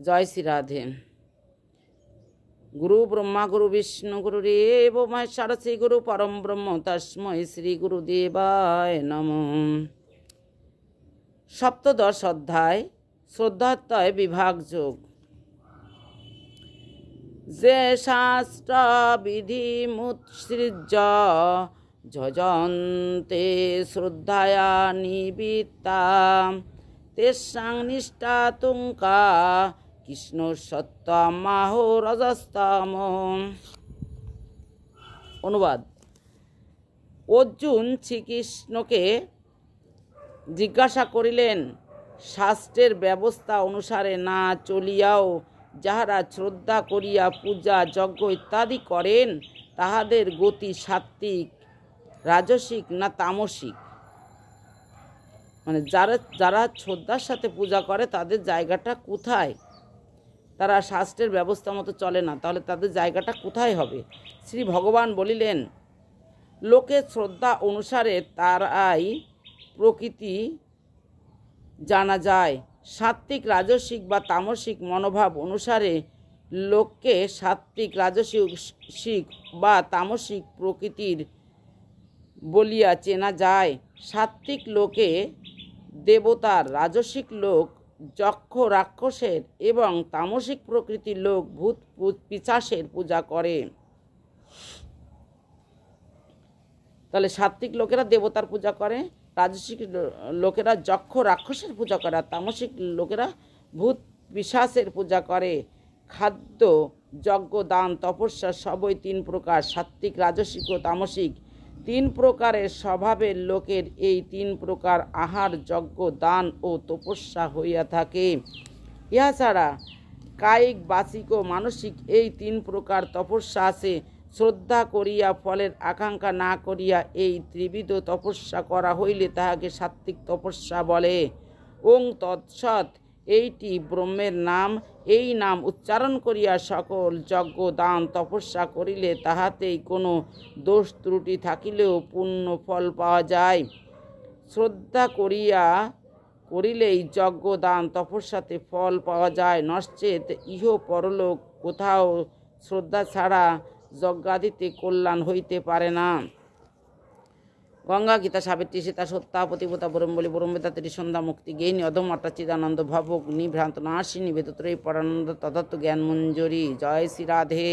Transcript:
জয় শ্রী রাধে। গুরু ব্রহ্মা গুরু বিষ্ণু গুরুদেব মহেশ্বর শ্রী গুরু পরম ব্রহ্ম তস্मै শ্রী গুরুদেবায় নমঃ। সপ্তদশ অধ্যায় শ্রদ্ধাত্ময় বিভাগ যোগ। যে শাস্ত্র বিধি মুৎসৃজ্য যজন্তে শ্রদ্ধায়া নিবিত্তা তেষাং নিষ্ঠা তুঙ্কা কৃষ্ণ সত্যমাহ রজস্তম। অনুবাদ: অর্জুন শ্রীকৃষ্ণকে জিজ্ঞাসা করিলেন, শাস্ত্রের ব্যবস্থা অনুসারে না চলিয়াও যাহারা শ্রদ্ধা করিয়া পূজা যজ্ঞ ইত্যাদি করেন তাহাদের গতি সাত্ত্বিক, রাজসিক না তামসিক? মানে যারা শ্রদ্ধার সাথে পূজা করে তাদের জায়গাটা কোথায়? তারা শাস্ত্রের ব্যবস্থা মতো চলে না, তাহলে তাদের জায়গাটা কোথায় হবে? শ্রী ভগবান বলিলেন, লোকের শ্রদ্ধা অনুসারে তারাই প্রকৃতি জানা যায়। সাত্ত্বিক, রাজসিক বা তামসিক মনোভাব অনুসারে লোককে সাত্ত্বিক, রাজসিক বা তামসিক প্রকৃতির বলিয়া চেনা যায়। সাত্ত্বিক লোকে দেবতার, রাজসিক লোক যক্ষ রাক্ষসের এবং তামসিক প্রকৃতির লোক ভূত পিশাচের পূজা করে। তাহলে সাত্ত্বিক লোকেরা দেবতার পূজা করে, রাজসিক লোকেরা যক্ষ রাক্ষসের পূজা করে, আর তামসিক লোকেরা ভূত পিশাচের পূজা করে। খাদ্য, যজ্ঞ, দান, তপস্যা সবই তিন প্রকার, সাত্ত্বিক, রাজসিক ও তামসিক। তিন প্রকারের স্বভাবের লোকের এই তিন প্রকার আহার, যজ্ঞ, দান ও তপস্যা হইয়া থাকে। ইহা ছাড়া কায়িক, বাচিক ও মানসিক এই তিন প্রকার তপস্যা আছে। শ্রদ্ধা করিয়া ফলের আকাঙ্ক্ষা না করিয়া এই ত্রিবিধ তপস্যা করা হইলে তাহাকে সাত্ত্বিক তপস্যা বলে। ওং তৎসৎ। এইটি ব্রহ্মের নাম। এই নাম উচ্চারণ করিয়া সকল যজ্ঞ, দান, তপস্যা করিলে তাহাতেই কোনো দোষ ত্রুটি থাকিলেও পূর্ণ ফল পাওয়া যায়। শ্রদ্ধা করিলেই যজ্ঞ, দান, তপস্যাতে ফল পাওয়া যায়। নশ্চেত ইহ পরলোক কোথাও শ্রদ্ধা ছাড়া যজ্ঞাদিতে কল্যাণ হইতে পারে না। গঙ্গা, গীতা, সাবিত্রী, সীতা, সত্যা, পতিব্রতা, ব্রহ্মবলী, ব্রহ্মবেদা, সন্ধ্যা, মুক্তি, গেহিনী, অধমাতা, চিদানন্দ, ভবগ্নি, ভ্রান্ত নাশিনী, বেদত্রয়ী, পরানন্দ, তদত্ত জ্ঞান মঞ্জুরি। জয় শ্রী রাধে।